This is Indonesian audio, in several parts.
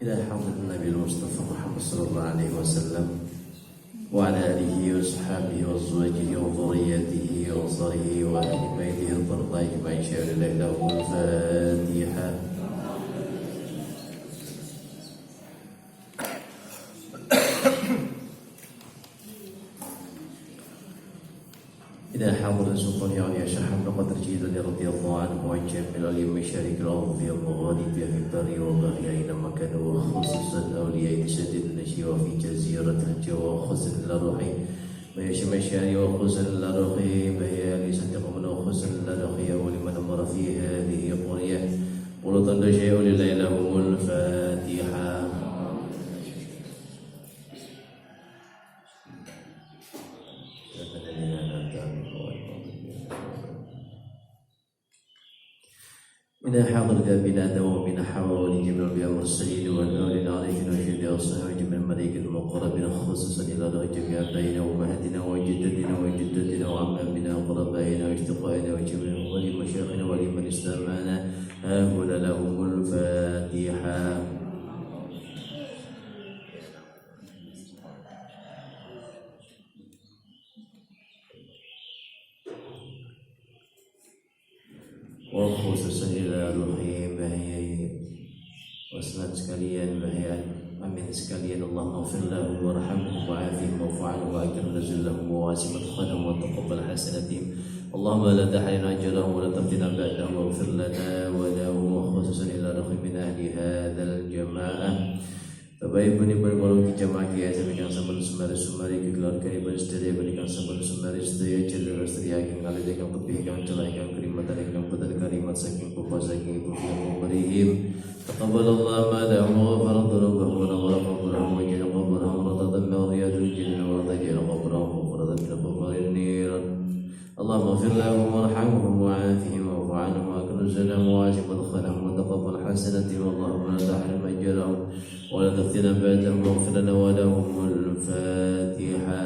إلى حضرة النبي المصطفى محمد صلى الله عليه وسلم وعلى آله وصحبه وأزواجه وذريته وأنصاره وأهل بيته الطرق أجمعين شهر الله الفاتحة. إلى حضرة سلطان يا شيخ بقدر جيلاني رضي الله عنه وعن جميع العلماء مشارك الأرض في المغارب في البر والبحر أينما كانوا وخصوصا أولياء سدد النشي وفي جزيرة الجوى وخصوصا الروحي ويشم الشاري وخصوصا الروحي بهي لصدق من وخصوصا الروحي ولمن أمر في هذه القرية ولطن شيء لله لهم الفاتحة. من حاضر بنا دوام حول جميع الأنبياء والمرسلين والأولين عليهم وشهداء والصالحين وجميع الملائكة المقربين خصوصا إلى جميع آبائنا وأمهاتنا وجدتنا وجدتنا وعمامنا وقربائنا وأصدقائنا وجميع ولي مشايخنا ولي من استمعنا هؤلاء لهم الفاتحة. Khususan ila ruhi bahaya wassalam sekalian bahaya amin sekalian Allah maghfir lahu warhamhu wa'afihim wa'fu wa akrim nazlahum wa wasi' madkhalahum wa taqabbal hasanatihim Allahumma la tahrimna ajrahum wa la taftina ba'dahum waghfir lana wa lahum wa khususan ila ruhi min ahli hadzal jamaah. Bapak Ibu ni berbaru jamaah kia sampaikan sambil sumari keluarga ibu istri berikan sambil sumari istri cerita istri yang kali dengan tepi yang celah yang kerimat dan yang betul karimat saking bapa saking ibu yang memberihim. Taqabbalallah ma lahum wa faradhum wa rahmatullahi wa jalla qabrahum wa tadamma riyadul jannah wa tajal qabrahum wa faradan min qabarin niran. Allahumma ighfir lahum warhamhum wa'afihim wa'fu 'anhum wa akrim nuzulahum wa wasi' madkhalahum wa taqabbal hasanatihim Allahumma la tahrim ajrahum ولا تفتنا بعدهم واغفر لنا ولهم الفاتحة.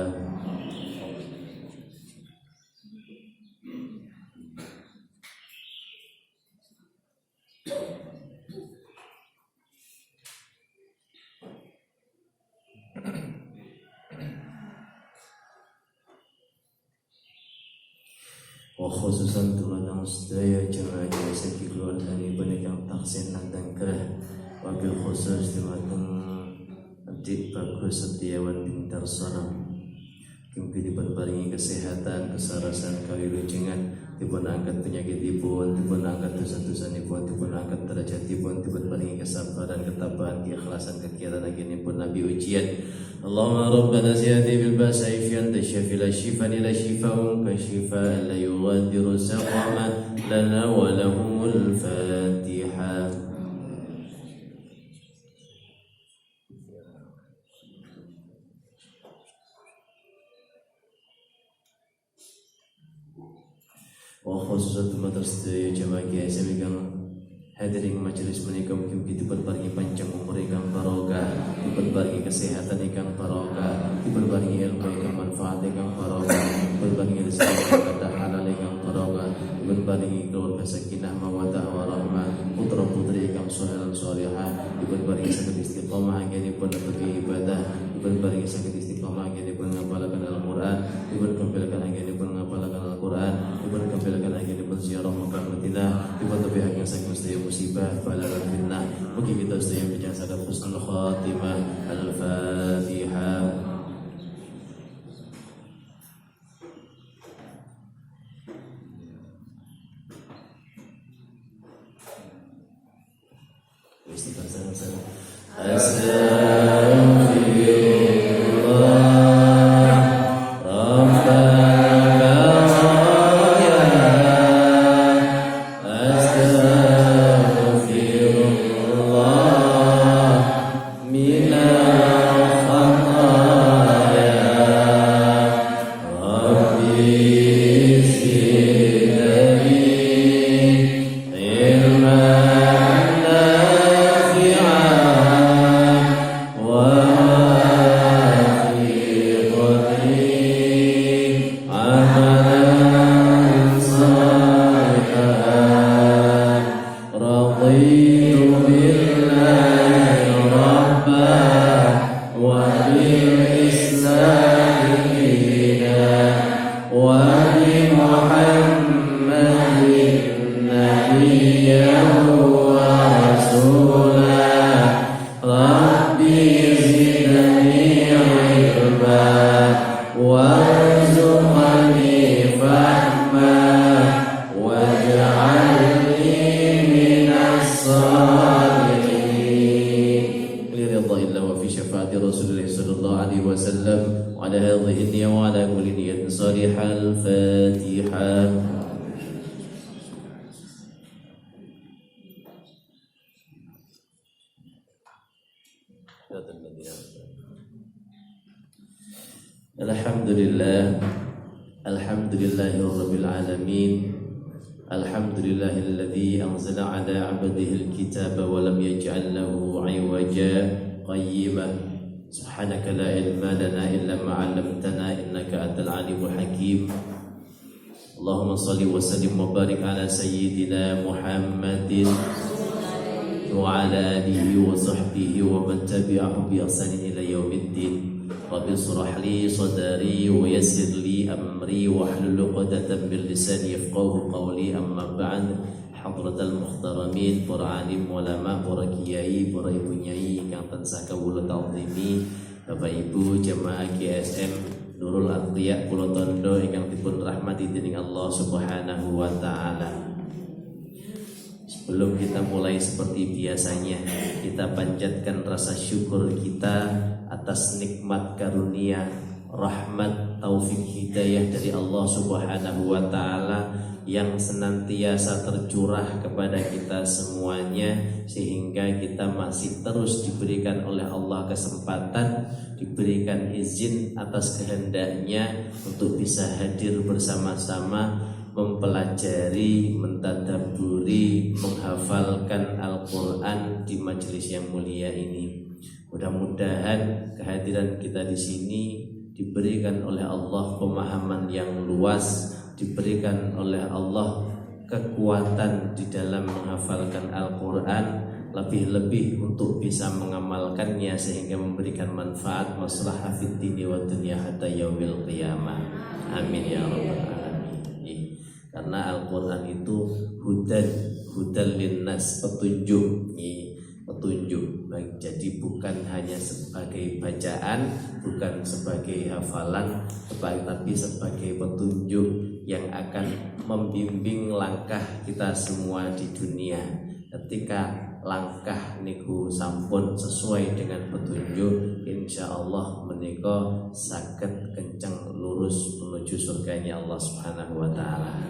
وخصوصا teman-teman sedaya jemaah jasa keluarga ini banyak yang taksin dan kerah. Wabil khusus teman-teman Abdi Bagus Setiawan Bintar Sanam Kimpi diparingi kesehatan, kesarasan, kawilujengan, dipun angkat penyakit dipun, dipun angkat dosa-dosa dipun, dipun angkat derajat dipun, dipun paringi kesabaran, ketabahan, keikhlasan, kegiatan lagi pun Nabi ujian. Allahumma rabbana ziyadi bil ba'sa ifyan tasyafi la shifa ila shifa'un ka shifa la yughadiru saqama lana wa lahumul Fatihah. Khususnya madrasah jamaah kiai sampaikan hadirin majelis menika mugi diparingi panjang umur ingkang barokah, diparingi kesehatan ingkang barokah, diparingi ilmu ingkang manfaat ingkang barokah, diparingi rezeki ingkang halal ingkang barokah, diparingi keluarga sakinah mawaddah warahmah, putra putri ingkang saleh lan salihah, diparingi saged istiqomah anggenipun netepi ibadah, diparingi saged istiqomah anggenipun ngapalaken Al-Qur'an, diparingi anggenipun ngapalaken Al-Qur'an, diparingi anggenipun ziarah Makkah Madinah, diparingi anggen saking sedaya musibah balalan fitnah. Mugi kita sedaya bijak sadar husnul khatimah. Al-Fatihah. رضيت بالله وسلم وعلى هذه النية وعلى كل نية صالحة. الفاتحة. Alhamdulillah, alhamdulillahirabbil alamin. Alhamdulillahilladzi anzala ala 'abdihi alkitaba wa lam yaj'al lahu 'iwaja qayyiman. Subhanaka la ilma lana illa ma 'allamtana innaka antal alimul hakim. Allahumma shalli wa sallim wa barik ala sayyidina Muhammadin wa ala alihi wa sahbihi wa man tabi'ahum bi ihsanin ila yaumiddin. Rabbi shrah li sadri wa yassir li amri wa hlul 'uqdatam min lisani yafqahu qawli. Amma ba'd. Hadratal muhtaramin, para alim ulama, para kiai, para ibu nyai kang tansah kawula ta'zimi, Bapak Ibu jamaah GSM Nurul Atqiya kula tondo ingkang dipun rahmati dening Allah Subhanahu wa taala. Sebelum kita mulai seperti biasanya, kita panjatkan rasa syukur kita atas nikmat karunia, rahmat, taufik, hidayah dari Allah Subhanahu wa taala yang senantiasa tercurah kepada kita semuanya, sehingga kita masih terus diberikan oleh Allah kesempatan, diberikan izin atas kehendaknya untuk bisa hadir bersama-sama mempelajari, mentadabburi, menghafalkan Al-Quran di majelis yang mulia ini. Mudah-mudahan kehadiran kita di sini diberikan oleh Allah pemahaman yang luas, diberikan oleh Allah kekuatan di dalam menghafalkan Al-Quran, lebih-lebih untuk bisa mengamalkannya sehingga memberikan manfaat maslahah fid dini wa dunya hatta yaumil qiyamah. Amin ya rabbal alamin. Karena Al-Quran itu hudan linnas, petunjuk. Baik, jadi bukan hanya sebagai bacaan, bukan sebagai hafalan, tapi sebagai petunjuk yang akan membimbing langkah kita semua di dunia. Ketika langkah niku sampun sesuai dengan petunjuk, insya Allah menika saged kenceng lurus menuju surganya Allah Subhanahu wa taala.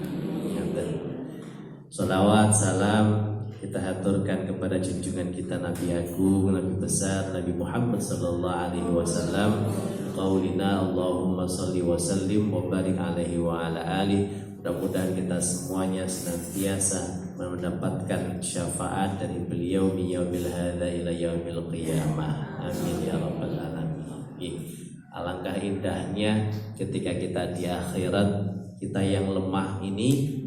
Salawat salam kita haturkan kepada junjungan kita Nabi Agung, Nabi besar, Nabi Muhammad sallallahu alaihi wasallam. Qaulina Allahumma shalli wa sallim wa barik alaihi wa ala alihi. Mudah-mudahan kita semuanya senantiasa mendapatkan syafaat dari beliau min yaumil hadza ila yaumil qiyamah. Amin ya rabbal alamin. Alangkah indahnya ketika kita di akhirat, kita yang lemah ini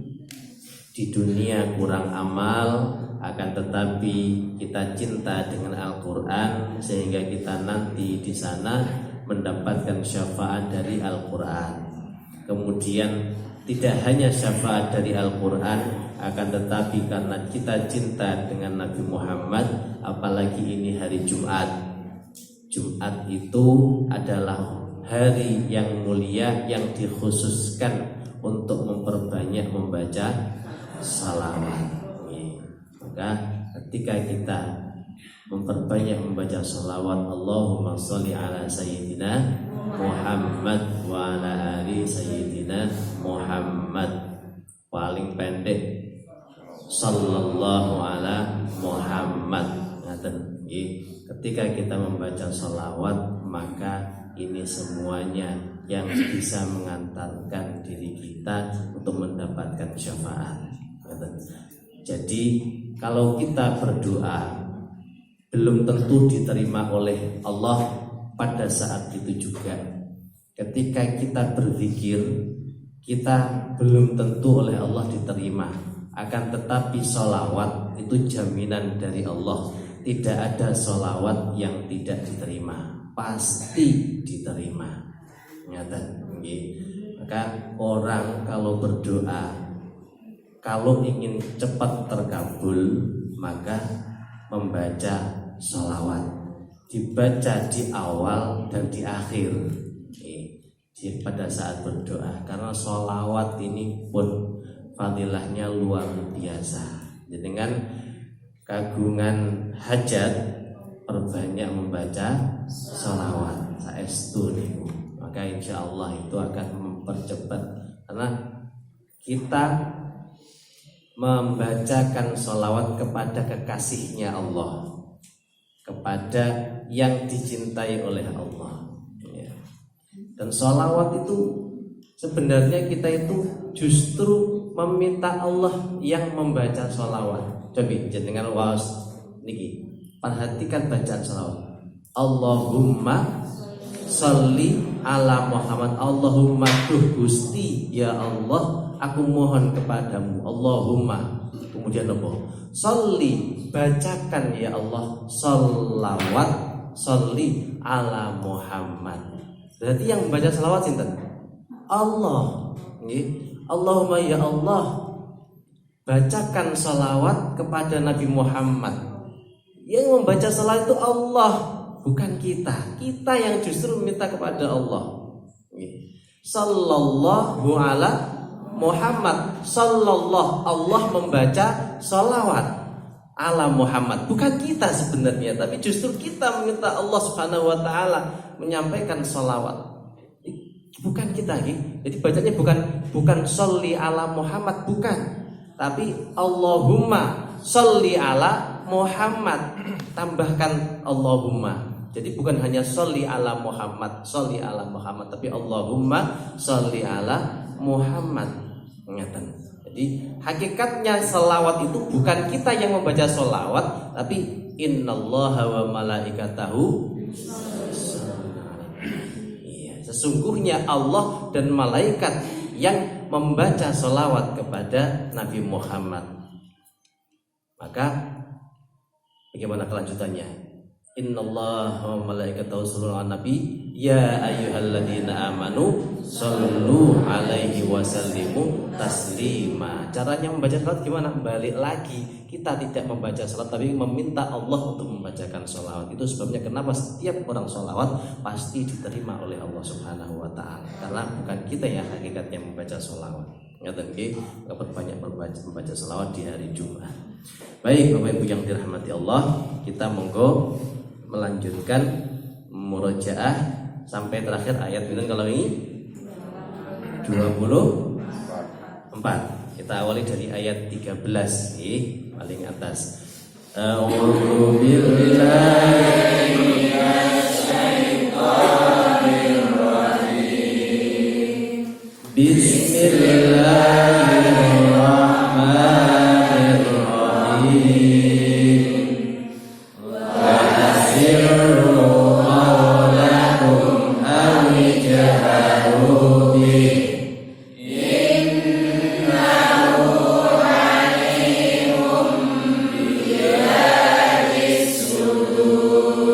di dunia kurang amal, akan tetapi kita cinta dengan Al-Quran sehingga kita nanti di sana mendapatkan syafaat dari Al-Quran. Kemudian tidak hanya syafaat dari Al-Quran, akan tetapi karena kita cinta dengan Nabi Muhammad, apalagi ini hari Jumat. Jumat itu adalah hari yang mulia yang dikhususkan untuk memperbanyak membaca salawat. Maka ketika kita memperbanyak membaca salawat, Allahumma sholli ala sayyidina Muhammad wa ala ali sayyidina Muhammad, paling pendek sallallahu ala Muhammad. Ketika kita membaca salawat, maka ini semuanya yang bisa mengantarkan diri kita untuk mendapatkan syafaat. Jadi kalau kita berdoa belum tentu diterima oleh Allah pada saat itu juga. Ketika kita berzikir, kita belum tentu oleh Allah diterima. Akan tetapi sholawat itu jaminan dari Allah. Tidak ada sholawat yang tidak diterima, pasti diterima. Maka orang kalau berdoa, kalau ingin cepat terkabul, maka membaca sholawat, dibaca di awal dan di akhir pada saat berdoa. Karena sholawat ini pun fadilahnya luar biasa. Dengan kagungan hajat, perbanyak membaca sholawat. saestu niku. Maka insya Allah itu akan mempercepat, karena kita membacakan sholawat kepada kekasihnya Allah, kepada yang dicintai oleh Allah ya. Dan sholawat itu sebenarnya kita itu justru meminta Allah yang membaca sholawat. Coba jenengan waos niki, perhatikan bacaan sholawat. Allahumma sholli ala Muhammad. Allahumma duh Gusti ya Allah, aku mohon kepadamu. Allahumma, kemudian apa? Sholli, bacakan ya Allah sholawat, sholli ala Muhammad. Berarti yang membaca sholawat sinten? Allah. Allahumma ya Allah, bacakan sholawat kepada Nabi Muhammad. Yang membaca sholawat itu Allah, bukan kita. Kita yang justru meminta kepada Allah. Sallallahu ala Muhammad. Sallallahu, Allah membaca sholawat ala Muhammad. Bukan kita sebenarnya, tapi justru kita meminta Allah subhanahu wa ta'ala menyampaikan sholawat. Bukan kita. Jadi bacanya bukan sholli ala Muhammad, bukan. Tapi Allahumma sholli ala Muhammad. Tambahkan Allahumma. Jadi bukan hanya sholli ala Muhammad, sholli ala Muhammad, tapi Allahumma sholli ala Muhammad. Ingatan. Jadi hakikatnya selawat itu bukan kita yang membaca selawat, tapi innallaha wa malaikatahu. Iya, sesungguhnya Allah dan malaikat yang membaca selawat kepada Nabi Muhammad. Maka bagaimana kelanjutannya? Innallaha wa malaikatahu yusholluna 'alan nabi ya ayyuhalladzina amanu shallu 'alaihi wa sallimu taslima. Caranya membaca salat gimana? Balik lagi, kita tidak membaca salat tapi meminta Allah untuk membacakan sholawat. Itu sebabnya kenapa setiap orang sholawat pasti diterima oleh Allah Subhanahu wa taala, karena bukan kita yang hakikatnya membaca sholawat. Ngaten nggih, dapat banyak membaca sholawat di hari Jumat. Baik Bapak Ibu yang dirahmati Allah, kita monggo melanjutkan murojaah sampai terakhir ayat itu. Kalau ini 24. Kita awali dari ayat 13 paling atas. A'udzu billahi minasyaitonir rajim. Bismillahirrahmanirrahim. Innahu alimum bidzati sudur.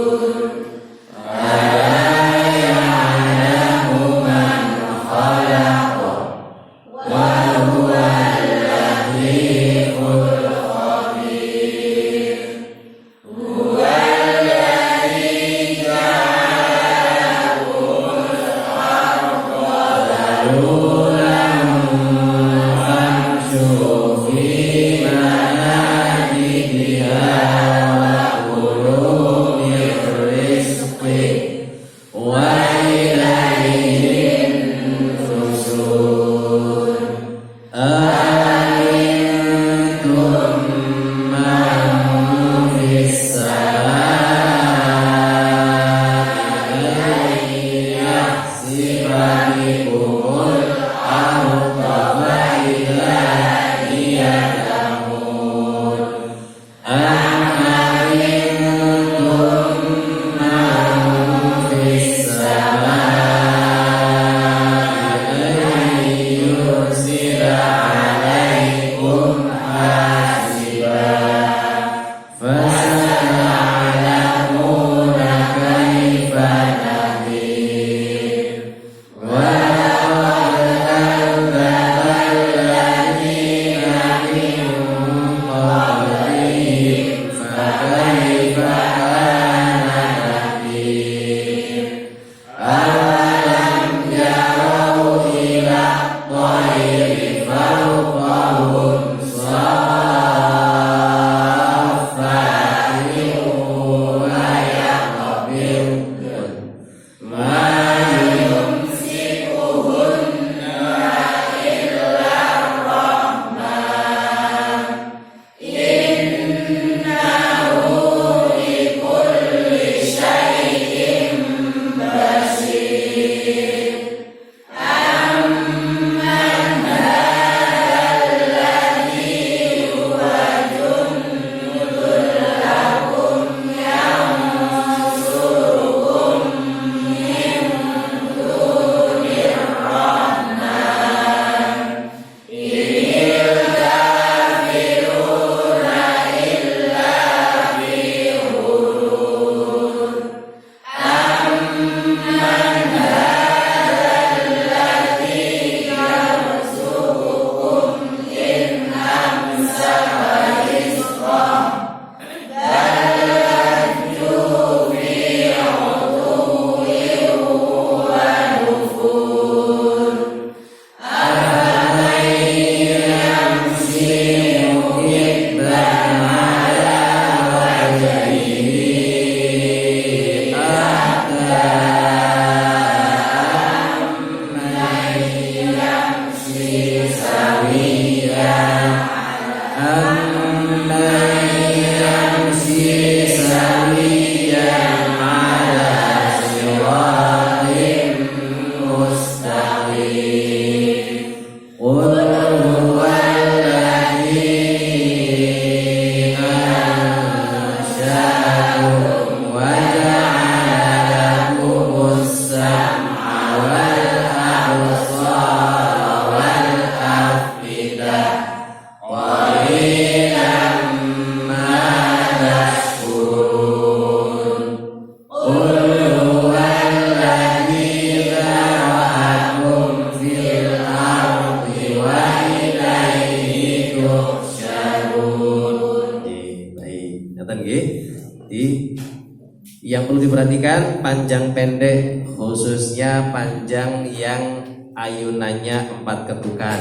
Yang perlu diperhatikan panjang pendek, khususnya panjang yang ayunannya 4 ketukan.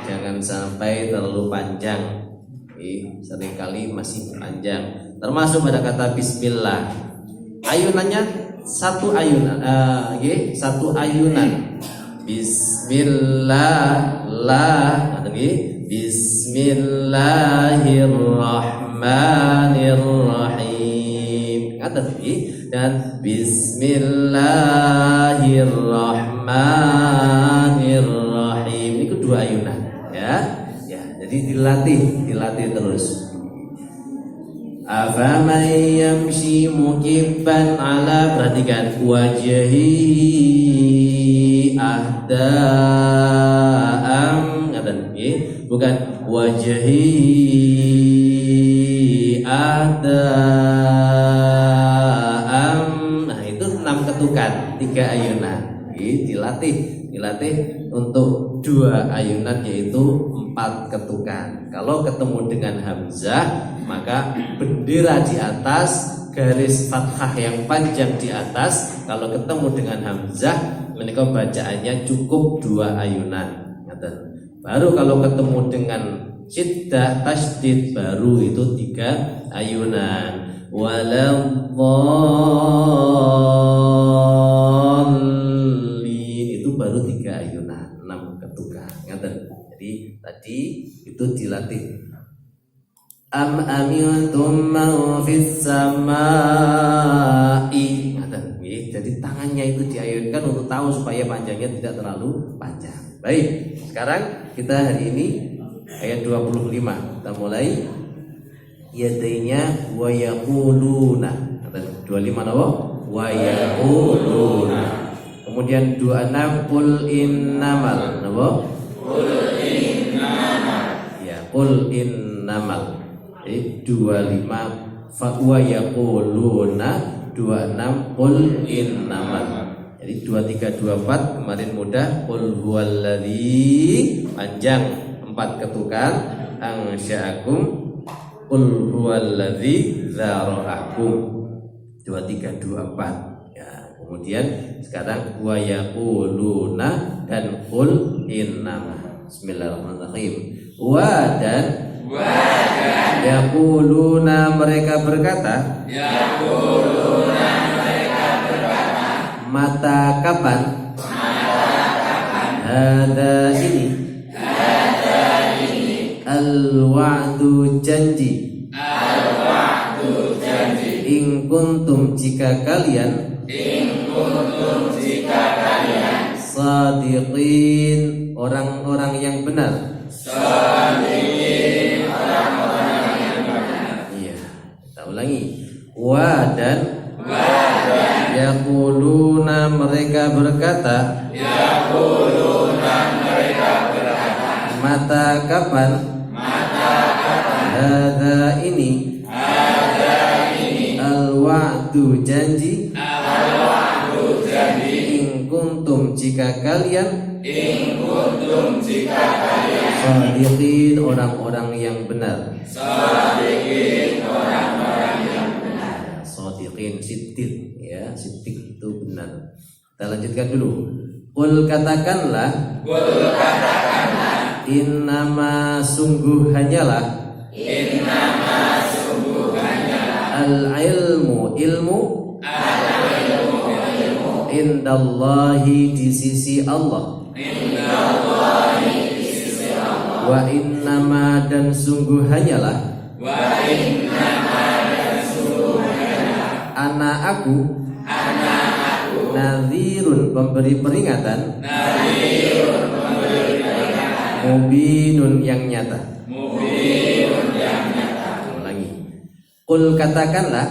Jangan sampai terlalu panjang. Seringkali masih panjang. Termasuk pada kata bismillah. Ayunannya satu ayunan. Satu ayunan. Bismillah lah. Bismillahirrahmanirrahim. Dan bismillahirrahmanirrahim. Ini kedua ayunan ya. Jadi dilatih terus. Afaman yamshi mukibban ala, perhatikan, wajhi ahda'am, bukan wajhi ahda'am. Nah itu 6 ketukan, 3 ayunan. Dilatih untuk 2 ayunan, yaitu 4 ketukan. Kalau ketemu dengan hamzah, maka bendera di atas, garis fathah yang panjang di atas. Kalau ketemu dengan hamzah, menika bacaannya cukup 2 ayunan. Baru kalau ketemu dengan syiddah tasydid, baru itu 3 ayunan. Waladzallin, itu baru 3 ayunan, 6 ketukan. Jadi tadi itu dilatih. Am amintum man fis samai. Jadi tangannya itu diayunkan untuk tahu supaya panjangnya tidak terlalu panjang. Baik, sekarang kita hari ini ayat 25. Kita mulai. Yadainya wa yaquluna. 25 apa? Wa yaquluna. Kemudian 26 qul innamal. Apa? Qul innamal. Ya, qul innamal. 25 fa wa yaquluna, 26 qul innamal. Jadi 23 24 kemarin mudah. Qul huwallazi, panjang 4 ketukan, ansya'akum, qul huwallazi dzara'akum, 23 24 ya. Kemudian sekarang wa yaquluna dan qul innama. Bismillahirrahmanirrahim. Wa dan yaquluna, mereka berkata, mata kapan, hada ini, al-wa'du janji, in kuntum, jika kalian, sadiqin, orang-orang yang benar. Iya, kita ulangi. Wa dan yaquluna, mereka berkata, mata kapan, hada ini, al-wa'du janji, in kuntum, jika kalian, sadiqin, orang-orang yang benar. Sadiqin, siddiq ya, siddiq itu benar. Kita lanjutkan dulu. Qul, katakanlah, innama, sungguh hanyalah, al-ilmu, ilmu, indallahi, di sisi Allah. Wa innama, dan sungguh hanyalah, aku nadhirun pemberi peringatan, mubinun yang nyata. Lagi. Qul katakanlah,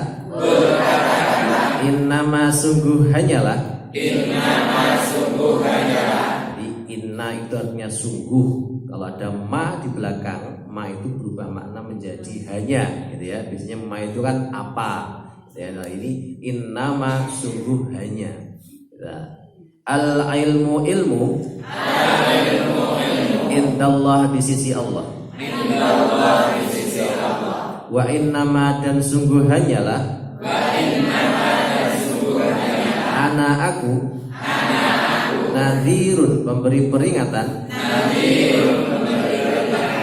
innama sungguh hanyalah. Jadi inna itu artinya sungguh. Kalau ada ma di belakang, ma itu berubah makna menjadi hanya, gitu ya. Biasanya ma itu kan apa? Ya, nah ini innama sungguh hanya. Al ilmu indallah di sisi Allah. Wa innama dan sungguh hanyalah. Ana aku nadhirun pemberi peringatan,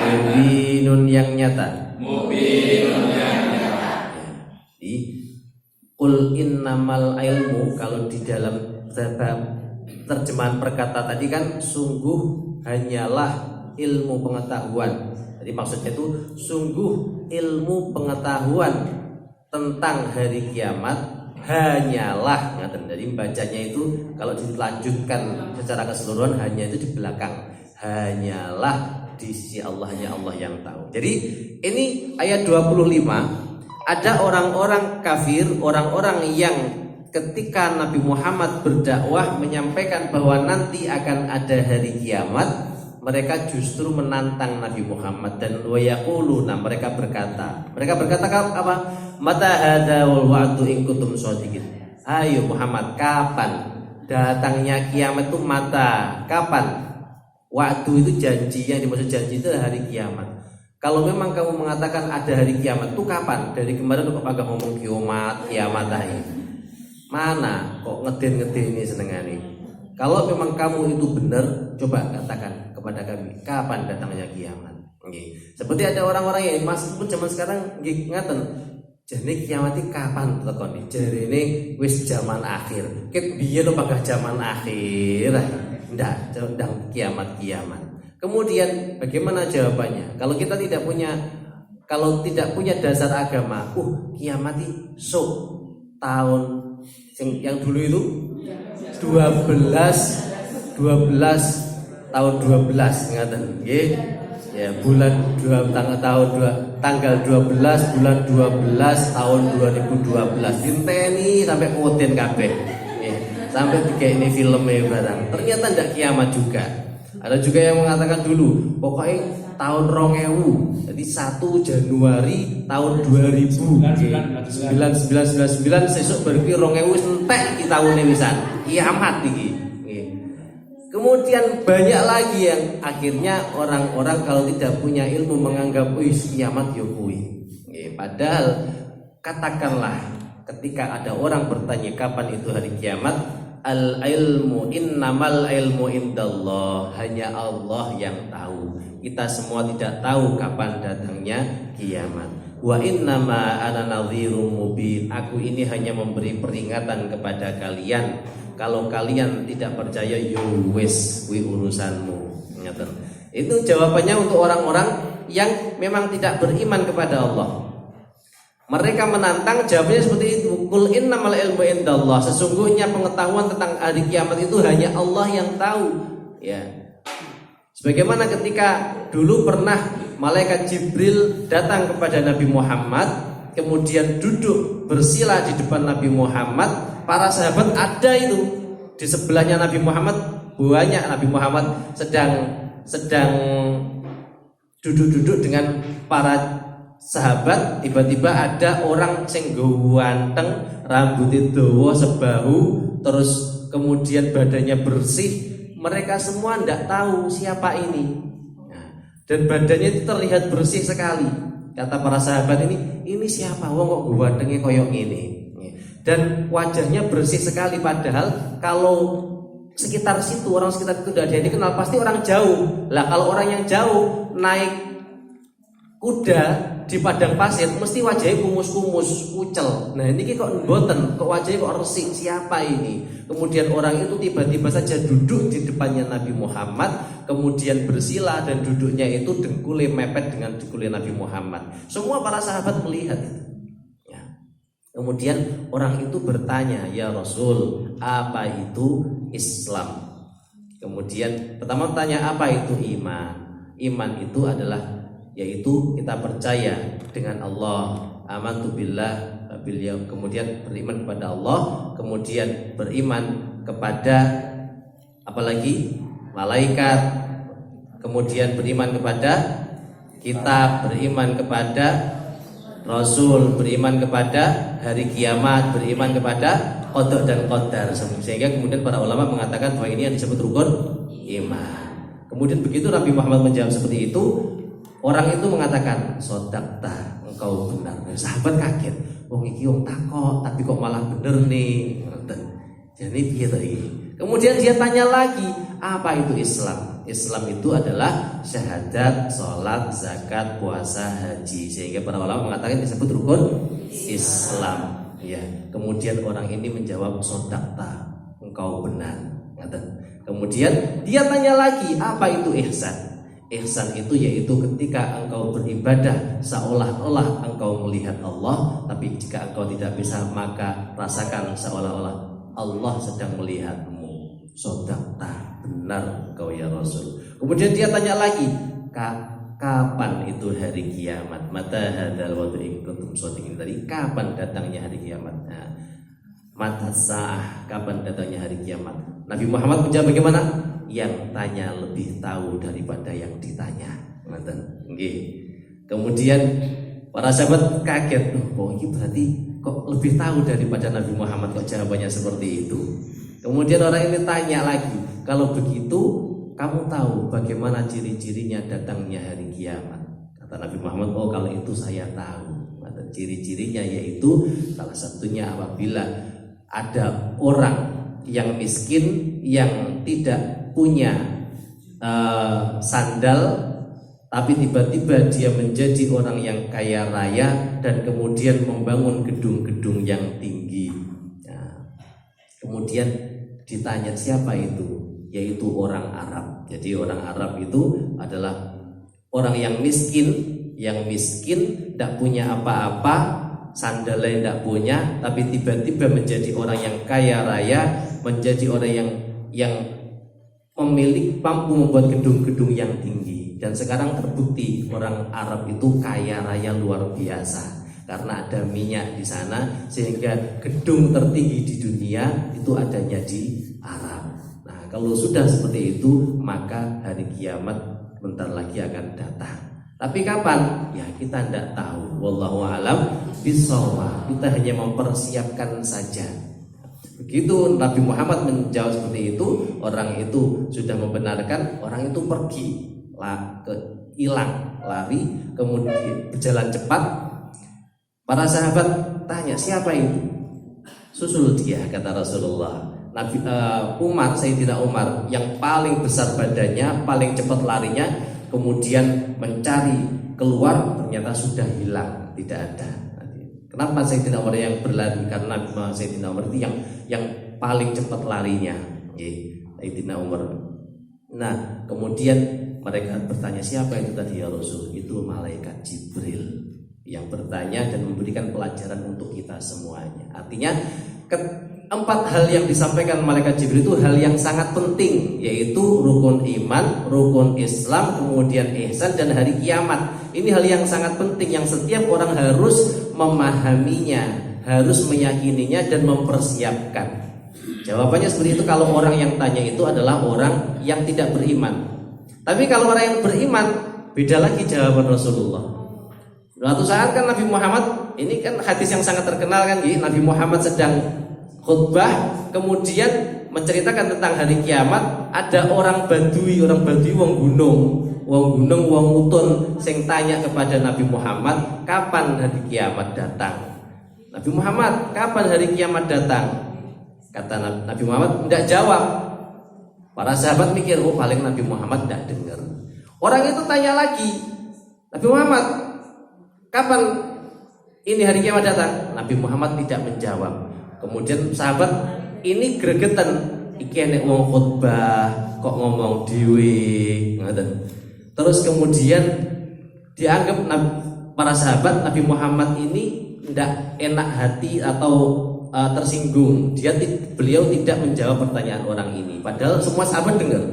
mubinun yang nyata. Qul innamal ilmu, kalau di dalam terjemahan perkata tadi kan sungguh hanyalah ilmu pengetahuan. Jadi maksudnya itu sungguh ilmu pengetahuan tentang hari kiamat hanyalah. Jadi bacanya itu kalau dilanjutkan secara keseluruhan hanya itu di belakang, hanyalah di sisi Allah, hanya Allah yang tahu. Jadi ini ayat 25. Ada orang-orang kafir, orang-orang yang ketika Nabi Muhammad berdakwah menyampaikan bahwa nanti akan ada hari kiamat, mereka justru menantang Nabi Muhammad dan wayaquluna, mereka berkata apa? Mata hadzal wa'du in kuntum shadiqin. Ayo Muhammad, kapan datangnya kiamat itu? Mata, kapan? Waktu itu janji, yang dimaksud janji itu hari kiamat. Kalau memang kamu mengatakan ada hari kiamat itu kapan? Dari kemarin kok agak ngomong kiamat aja. Mana kok ngeden-ngeden ini senengani? Kalau memang kamu itu benar, coba katakan kepada kami kapan datangnya kiamat. Seperti ada orang-orang yang meskipun zaman sekarang ngaten, jadi kiamat itu kapan tekoni? Jadi ini wis zaman akhir. Ket biyen apakah zaman akhir? Ndak, sedang kiamat. Kemudian bagaimana jawabannya? Kalau kita tidak punya dasar agama, kiamat itu tahun yang dulu itu 12 tahun 12 ngaten nggih. Ya, tanggal 12 bulan 12 tahun 2012. Dinteni sampai kuoten kabeh. Sampai kayak ini filmnya barang. Ternyata tidak kiamat juga. Ada juga yang mengatakan dulu pokoknya tahun 2000. Jadi 1 Januari tahun 2000. 1999 sesuk berarti 2000 entek iki tahune wisan. Kiamat iki. Kemudian banyak lagi yang akhirnya orang-orang kalau tidak punya ilmu menganggap kiamat yo kuwi. Padahal katakanlah ketika ada orang bertanya kapan itu hari kiamat, al ilmu innamal ilmu indallah, hanya Allah yang tahu. Kita semua tidak tahu kapan datangnya kiamat. Wa innama ana nadhirum mubin, aku ini hanya memberi peringatan kepada kalian. Kalau kalian tidak percaya, yo wis kuwi urusanmu. Itu jawabannya untuk orang-orang yang memang tidak beriman kepada Allah. Mereka menantang, jawabannya seperti itu. Qul innamal ilmu indallah, sesungguhnya pengetahuan tentang hari kiamat itu hanya Allah yang tahu. Ya. Sebagaimana ketika dulu pernah malaikat Jibril datang kepada Nabi Muhammad, kemudian duduk bersila di depan Nabi Muhammad. Para sahabat ada itu di sebelahnya Nabi Muhammad, banyak. Nabi Muhammad sedang duduk-duduk dengan para sahabat. Tiba-tiba ada orang sing ganteng, rambutnya dawa sebahu, terus kemudian badannya bersih. Mereka semua tidak tahu siapa ini. Dan badannya itu terlihat bersih sekali. Kata para sahabat ini siapa? Wong kok gantengnya koyok ini. Dan wajahnya bersih sekali, padahal kalau sekitar situ, orang sekitar itu tidak ada yang dikenal, pasti orang jauh. Lah kalau orang yang jauh naik kuda di padang pasir, mesti wajahnya kumus-kumus, kucel. Nah ini kok mboten, kok wajahnya kok resik, siapa ini? Kemudian orang itu tiba-tiba saja duduk di depannya Nabi Muhammad, kemudian bersila dan duduknya itu dengkulnya mepet dengan dengkulnya Nabi Muhammad. Semua para sahabat melihat itu. Kemudian orang itu bertanya, "Ya Rasul, apa itu Islam?" Kemudian pertama tanya, apa itu iman? Iman itu adalah yaitu kita percaya dengan Allah, amantu billah bil yaum, kemudian beriman kepada Allah, kemudian beriman kepada apalagi malaikat, kemudian beriman kepada kitab, beriman kepada Rasul, beriman kepada hari kiamat, beriman kepada qada dan qadar, sehingga kemudian para ulama mengatakan bahwa ini yang disebut rukun iman. Kemudian begitu Nabi Muhammad menjawab seperti itu, orang itu mengatakan, "Sodakta, engkau benar." Sahabat kaget, wong iki wong takok tapi kok malah bener nih. Jadi piye to iki? Kemudian dia tanya lagi, apa itu Islam? Islam itu adalah syahadat, sholat, zakat, puasa, haji. Sehingga para ulama mengatakan disebut rukun Islam. Ya. Kemudian orang ini menjawab, "Sodakta, engkau benar." Kemudian dia tanya lagi, apa itu ihsan? Ihsan itu yaitu ketika engkau beribadah seolah-olah engkau melihat Allah, tapi jika engkau tidak bisa maka rasakan seolah-olah Allah sedang melihatmu. Sodakta, benar engkau ya Rasul. Kemudian dia tanya lagi, kapan itu hari kiamat? Mata hadal waktu in kuntum shodiqin, tadi kapan datangnya hari kiamat? Nah, mata sa'ah, kapan datangnya hari kiamat? Nabi Muhammad menjawab bagaimana? Yang tanya lebih tahu daripada yang ditanya. Kemudian para sahabat kaget, oh ini berarti kok lebih tahu daripada Nabi Muhammad, kok jawabannya seperti itu. Kemudian orang ini tanya lagi, kalau begitu kamu tahu bagaimana ciri-cirinya datangnya hari kiamat? Kata Nabi Muhammad, oh kalau itu saya tahu. Ciri-cirinya yaitu salah satunya apabila ada orang yang miskin yang tidak punya sandal, tapi tiba-tiba dia menjadi orang yang kaya raya dan kemudian membangun gedung-gedung yang tinggi. Nah, kemudian ditanya siapa itu? Yaitu orang Arab. Jadi orang Arab itu adalah orang yang miskin tidak punya apa-apa, sandalnya tidak punya, tapi tiba-tiba menjadi orang yang kaya raya, menjadi orang yang memiliki mampu membuat gedung-gedung yang tinggi. Dan sekarang terbukti orang Arab itu kaya raya luar biasa karena ada minyak di sana, sehingga gedung tertinggi di dunia itu adanya di Arab. Nah, kalau sudah seperti itu, maka hari kiamat bentar lagi akan datang. Tapi kapan? Ya kita tidak tahu. Wallahu a'lam bishawab. Kita hanya mempersiapkan saja. Begitu Nabi Muhammad menjawab seperti itu, orang itu sudah membenarkan, orang itu pergi, hilang, lari, kemudian berjalan cepat. Para sahabat tanya, siapa itu? Susul dia, kata Rasulullah. Nabi Sayyidina Umar yang paling besar badannya, paling cepat larinya, kemudian mencari keluar, ternyata sudah hilang, tidak ada. Kenapa Sayyidina Umar yang berlari? Karena Sayyidina Umar itu yang paling cepat larinya, Sayyidina Umar. Nah, kemudian mereka bertanya, siapa itu tadi ya Rasul? Itu malaikat Jibril yang bertanya dan memberikan pelajaran untuk kita semuanya. Artinya 4 hal yang disampaikan malaikat Jibril itu hal yang sangat penting, yaitu rukun iman, rukun Islam, kemudian ihsan dan hari kiamat. Ini hal yang sangat penting yang setiap orang harus memahaminya, harus meyakininya dan mempersiapkan. Jawabannya seperti itu kalau orang yang tanya itu adalah orang yang tidak beriman. Tapi kalau orang yang beriman, beda lagi jawaban Rasulullah. Suatu saat kan Nabi Muhammad, ini kan hadis yang sangat terkenal kan, Nabi Muhammad sedang khutbah, kemudian menceritakan tentang hari kiamat. Ada orang badui wong gunung, wong utun sing tanya kepada Nabi Muhammad, kapan hari kiamat datang? Nabi Muhammad, kapan hari kiamat datang? Kata Nabi Muhammad tidak jawab. Para sahabat mikir, oh paling Nabi Muhammad tidak dengar. Orang itu tanya lagi, Nabi Muhammad, kapan ini hari kiamat datang? Nabi Muhammad tidak menjawab. Kemudian sahabat ini gregetan, iki nek wong khutbah kok ngomong dhewe, ngoten. Terus kemudian dianggap para sahabat Nabi Muhammad ini tidak enak hati atau tersinggung. Beliau tidak menjawab pertanyaan orang ini. Padahal semua sahabat dengar.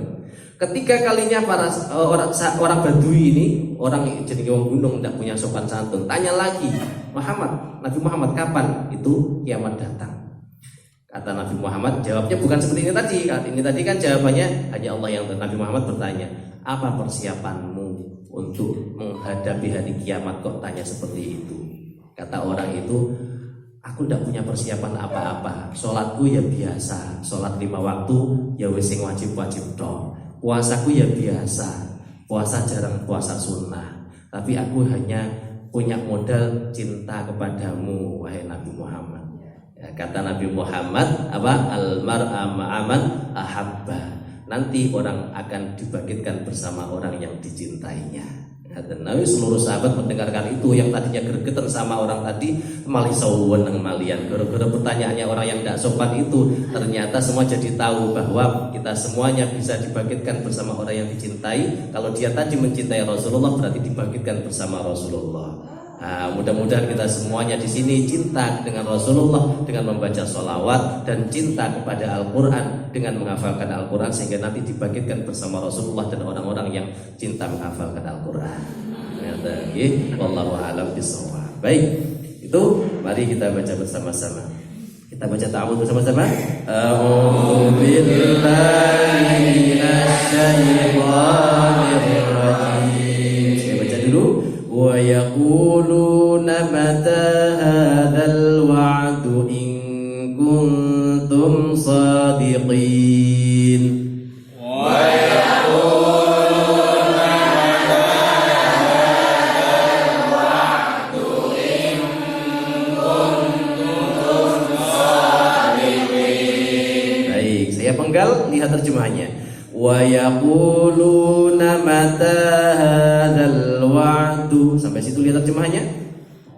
Ketika kalinya para orang Badui ini, orang jadi wong gunung tidak punya sopan santun, tanya lagi, Nabi Muhammad kapan itu kiamat datang? Kata Nabi Muhammad, jawabnya bukan seperti ini tadi. Ini tadi kan jawabannya hanya Allah yang tahu. Nabi Muhammad bertanya, apa persiapanmu untuk menghadapi hari kiamat, kok tanya seperti itu? Kata orang itu, aku tidak punya persiapan apa-apa. Sholatku ya biasa, sholat 5 waktu ya wis sing wajib-wajib toh. Puasaku ya biasa, puasa jarang puasa sunnah. Tapi aku hanya punya modal cinta kepadamu, wahai Nabi Muhammad. Ya, kata Nabi Muhammad, al-mar'a ma'aman ahabba. Nanti orang akan dibangkitkan bersama orang yang dicintainya. Dan Nabi seluruh sahabat mendengarkan itu, yang tadinya gregetan sama orang tadi malah saweneng malian. Gara-gara pertanyaannya orang yang tidak sopan itu, ternyata semua jadi tahu bahwa kita semuanya bisa dibangkitkan bersama orang yang dicintai. Kalau dia tadi mencintai Rasulullah, berarti dibangkitkan bersama Rasulullah. Nah, mudah-mudahan kita semuanya di sini cinta dengan Rasulullah dengan membaca sholawat, dan cinta kepada Al-Quran dengan menghafalkan Al-Quran, sehingga nanti dibangkitkan bersama Rasulullah dan orang-orang yang cinta menghafalkan Al-Quran. Wallahu a'lam bishawab. Baik, itu mari kita baca bersama-sama. Kita baca ta'awudz bersama-sama. A'udzu billahi minasyaitonir rajim. Saya baca dulu. Wa yaquluna mata hadzal wa'du in kuntum shadiqin. Wa yaquluna mata hadzal wa'du in kuntum shadiqin. Baik, saya penggal, lihat terjemahannya. Wa yaquluna mata hadzal wa'du. Sampai situ lihat terjemahannya.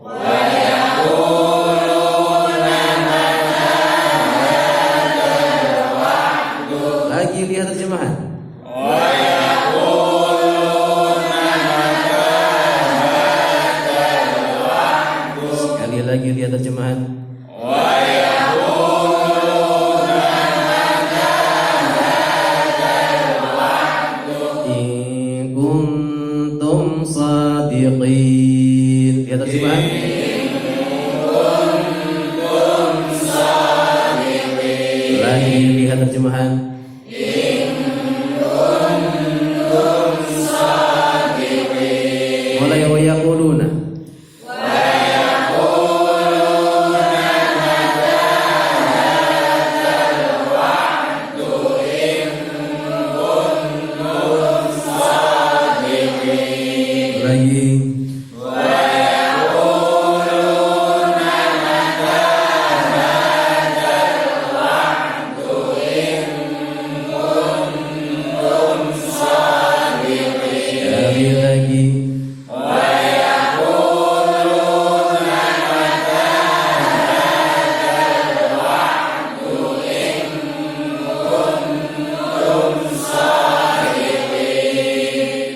Wa yaquluna mata hadzal wa'du. Lagi lihat terjemahan. Wa yaquluna mata hadzal wa'du. Sekali lagi lihat terjemahan. Wa sadiqin. Lihat terjemahan. Lagi lihat terjemahan. Mulai wa yaquluna.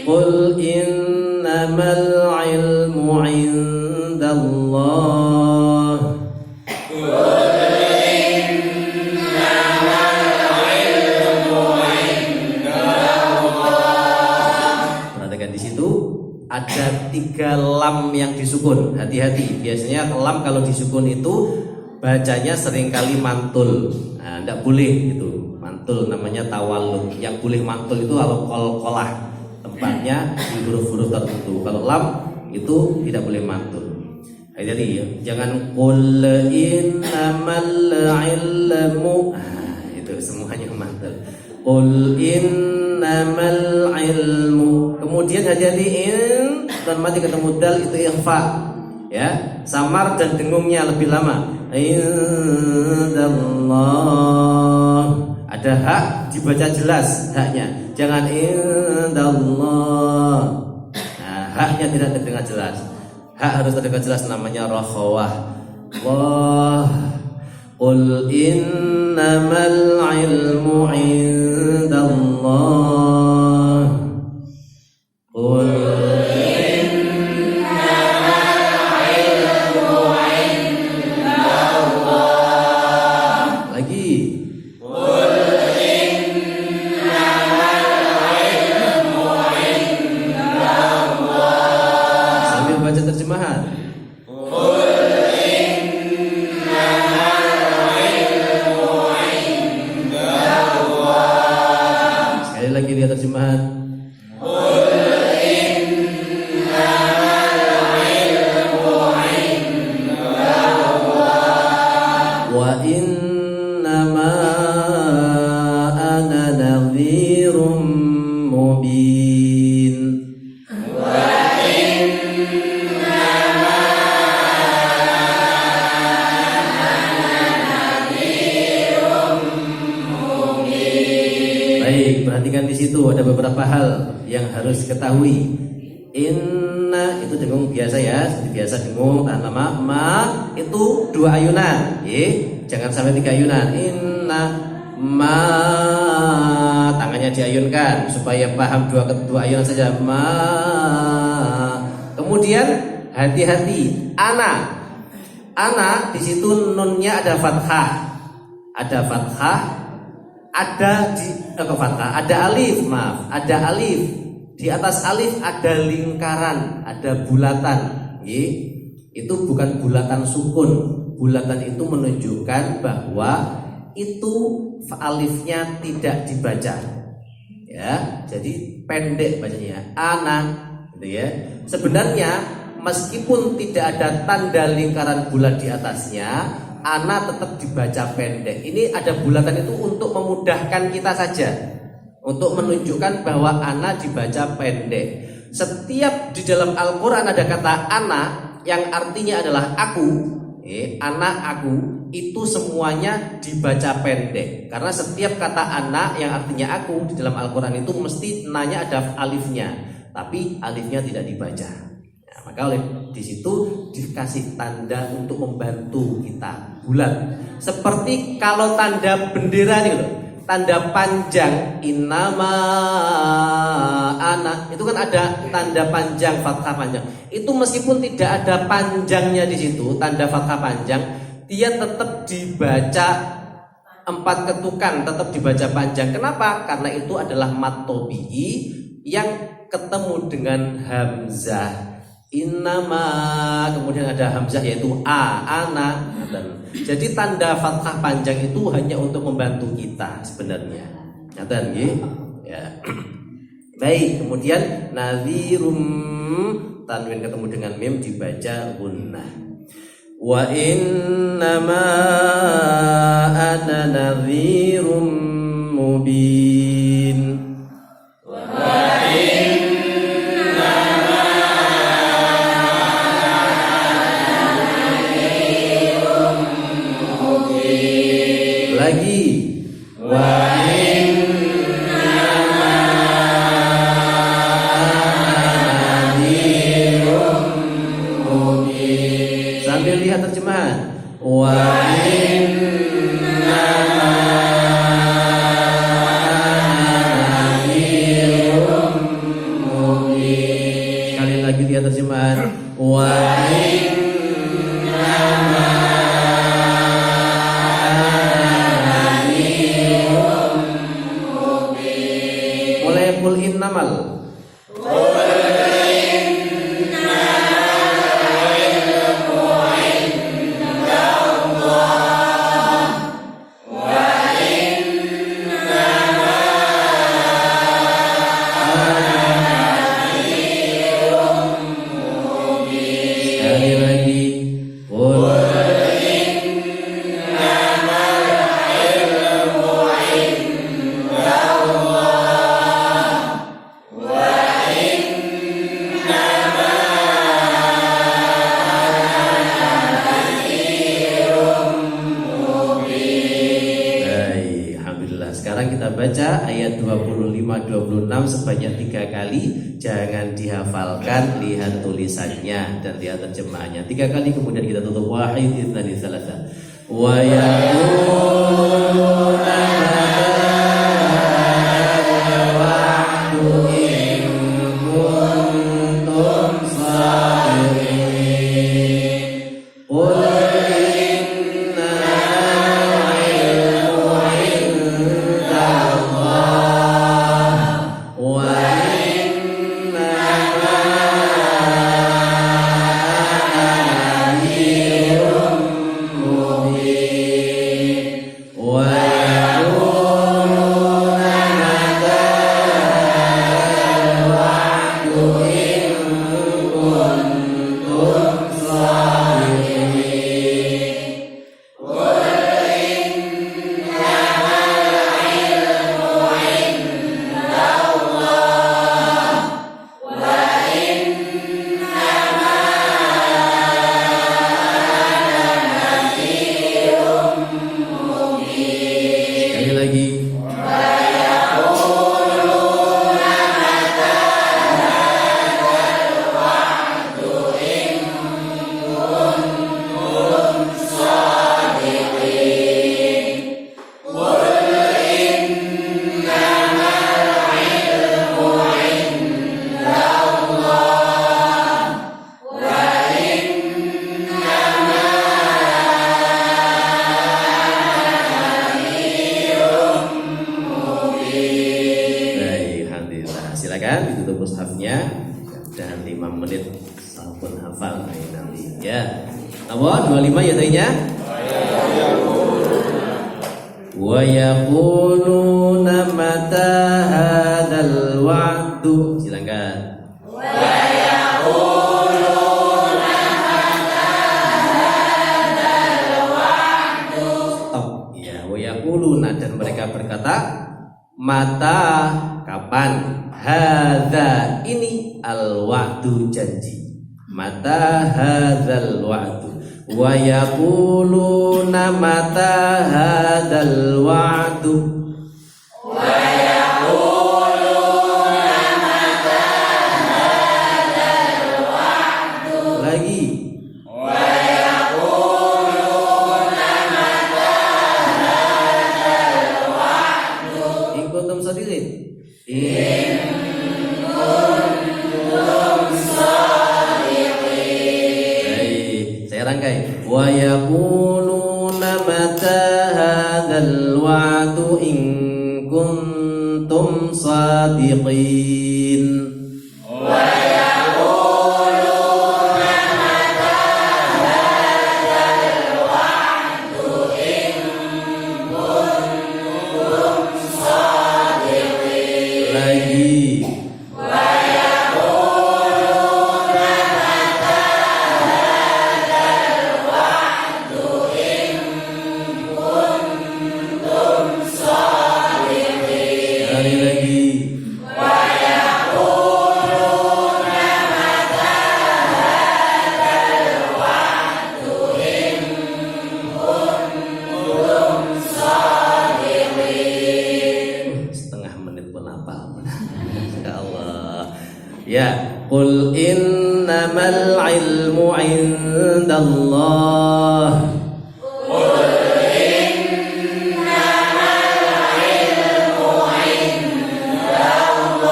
Qul innamal ilmu indallah. Perhatikan di situ ada 3 lam yang disukun. Hati-hati, biasanya lam kalau disukun itu bacanya seringkali mantul. Nah, tidak boleh itu mantul, namanya tawallud. Yang boleh mantul itu kalau qalqalah, tempatnya di huruf-huruf tertentu. Kalau lam itu tidak boleh mantul. Jadi jangan qul innamal ilmu. Itu semuanya mantul. Qul innamal ilmu. Kemudian hati-hati in dan mati ketemu dal itu ikhfa. Ya, samar dan dengungnya lebih lama. Indallah. Ada hak dibaca jelas haknya. Jangan indallah. Nah, haknya tidak terdengar jelas. Hak harus terdengar jelas, namanya rakhawah. Allah. Qul innamal ilmu indallah. Qul innamal ilmu wa innama ana nadhirum mubin. Baik, perhatikan di situ ada beberapa hal yang harus diketahui. Inna itu dengung biasa ya, seperti biasa dengung tahan lama. Ma itu 2 ayunan, jangan sampai 3 ayunan. Inna ma tangannya diayunkan supaya paham 2 ayunan saja. Ma. Kemudian hati-hati. Ana di situ nunnya ada fathah, ada alif, ada alif. Di atas alif ada lingkaran, ada bulatan. Itu bukan bulatan sukun. Bulatan itu menunjukkan bahwa itu alifnya tidak dibaca. Ya, jadi pendek bacanya. Ana, gitu ya. Sebenarnya meskipun tidak ada tanda lingkaran bulat di atasnya, ana tetap dibaca pendek. Ini ada bulatan itu untuk memudahkan kita saja, untuk menunjukkan bahwa ana dibaca pendek. Setiap di dalam Al-Quran ada kata ana yang artinya adalah aku, anak aku, itu semuanya dibaca pendek. Karena setiap kata ana yang artinya aku di dalam Al-Quran itu mesti nanya ada alifnya, tapi alifnya tidak dibaca. Nah, maka oleh di situ dikasih tanda untuk membantu kita bulat. Seperti kalau tanda bendera nih loh, tanda panjang innama ana itu kan ada tanda panjang, fathah panjang. Itu meskipun tidak ada panjangnya di situ, tanda fathah panjang, dia tetap dibaca 4 ketukan, tetap dibaca panjang. Kenapa? Karena itu adalah mat tabi'i yang ketemu dengan hamzah. Innama, kemudian ada hamzah yaitu ana. Jadi tanda fathah panjang itu hanya untuk membantu kita sebenarnya. Nyata nggih? Ya. Baik, kemudian nadhirum, tanwin ketemu dengan mim dibaca gunnah. Wa innama ana nadhirum mubin. Sambil lihat terjemahan. Wa inna nadhirum mubin. Sekali lagi lihat terjemahan. Wa inna nadhirum mubin. Mulai qul innamal. Baca ayat 25-26 sebanyak 3 kali. Jangan dihafalkan, lihat tulisannya dan lihat terjemahannya 3 kali, kemudian kita tutup. Wahid itsani tsalatsa wa yaquluna mushafnya dan 5 menit sampun hafal nanti ya. Apa 25 ya tadinya? Wa yaquluna mata hadzal wa'du. Silakan. Wa yaquluna mata hadzal wa'du. Stop. Ya, wa yaquluna dan mereka berkata mata kapan hadza ini al wa'du janji. Mata hadzal wa'du. Wa yaquluna mata hadzal wa'du. Wa yaquluna mata hadzal wa'du. Lagi. Wa yaquluna mata hadzal wa'du. In kuntum shadiqin. In kuntum shadiqin. Saya rangkai. Wa yaquluna mata hadzal wa'du in kuntum shadiqin. Wa yaquluna mata hadzal wa'du in kuntum shadiqin. Lagi. Ya, qul innamal ilmu indallah. Qul innamal ilmu indallah.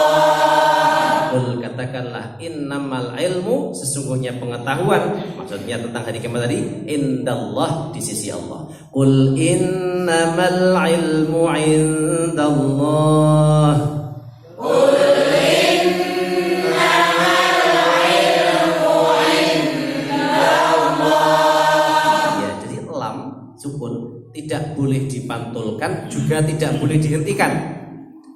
Qul katakanlah innamal ilmu sesungguhnya pengetahuan, maksudnya tentang hari kiamat tadi, indallah di sisi Allah. Qul innamal ilmu indallah. Tidak boleh dipantulkan, juga tidak boleh dihentikan.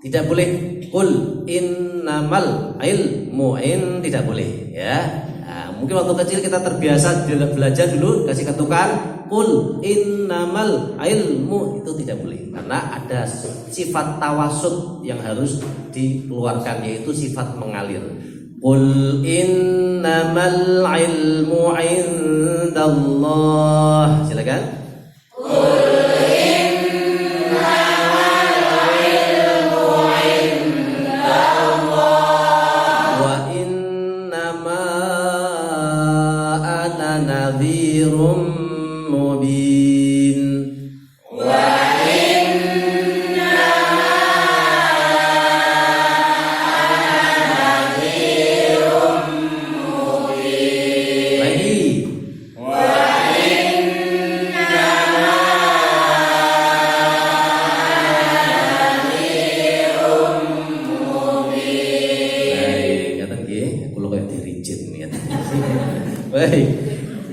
Tidak boleh qul innamal ilmu tidak boleh ya. Nah, mungkin waktu kecil kita terbiasa belajar dulu kasih ketukan qul innamal ilmu, itu tidak boleh karena ada sifat tawasud yang harus dikeluarkan, yaitu sifat mengalir. Qul innamal ilmu indallah. Silakan.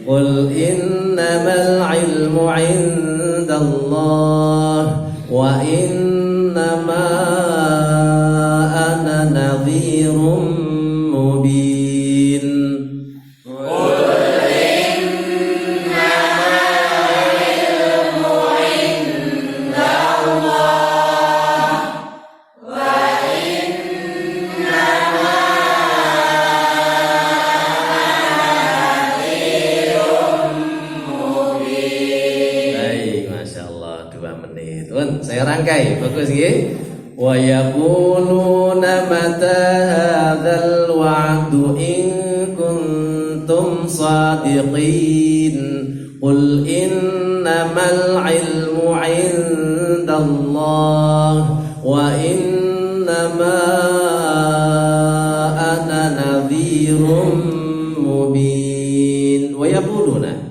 Qul innamal ilmu indallah wa innama ana nadhirum mubin. Qul innamal ilmu indallah wa innama saya rangkai bagus ya. Wa yaquluna mata hadzal wa'du in kuntum shadiqin. Qul innamal ilmu indallah wa innama ana nadhirum mubin. Wa yaquluna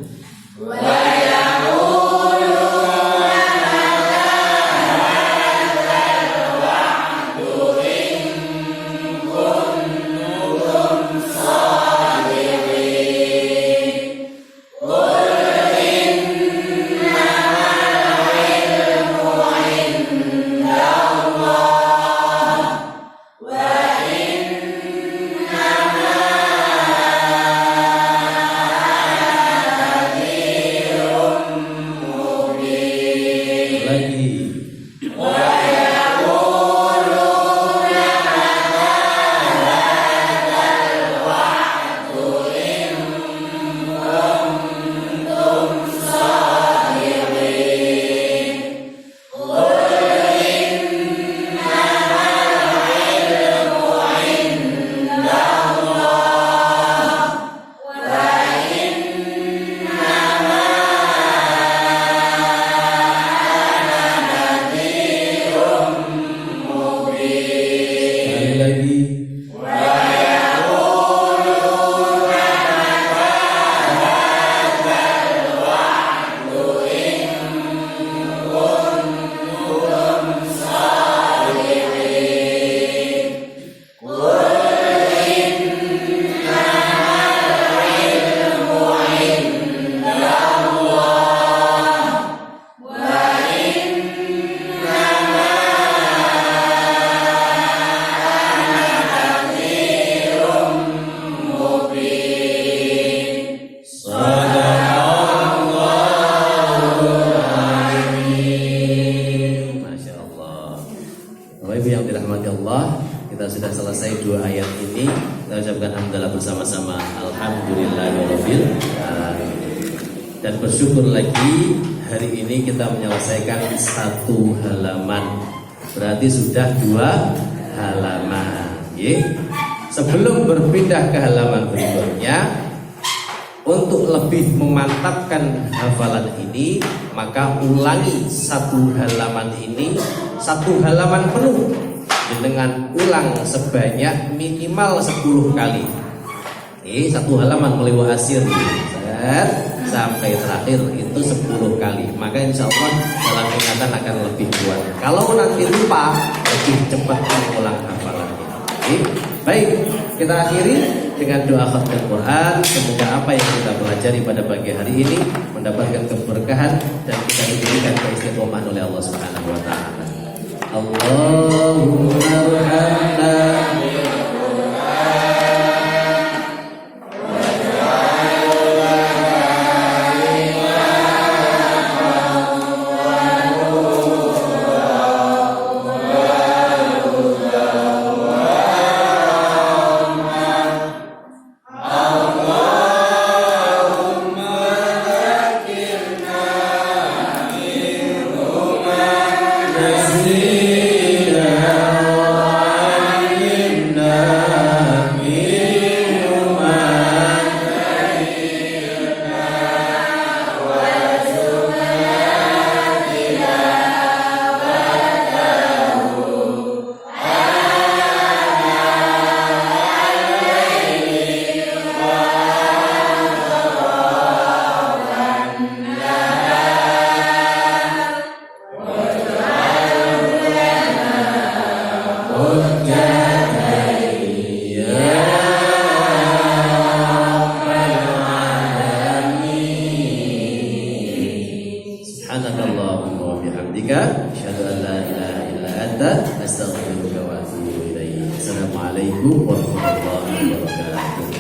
sudah selesai 2 ayat ini, kita ucapkan alhamdulillah bersama-sama. Alhamdulillahirabbil alamin. Dan bersyukur lagi hari ini kita menyelesaikan 1 halaman. Berarti sudah 2 halaman. Sebelum berpindah ke halaman berikutnya, untuk lebih memantapkan hafalan ini, maka ulangi 1 halaman ini 1 halaman penuh dengan ulang sebanyak minimal 10 kali. 1 halaman mulai wa asir sampai terakhir itu 10 kali. Maka insya Allah dalam ingatan akan lebih kuat. Kalau nanti lupa, lebih cepat mengulang hafalan ini. Baik, kita akhiri dengan doa khatam Quran. Semoga apa yang kita pelajari pada pagi hari ini mendapatkan keberkahan dan kita diberikan keistiqomahan oleh Allah Subhanahu wa taala. Allahumma arhamna Assalamualaikum warahmatullahi wabarakatuh.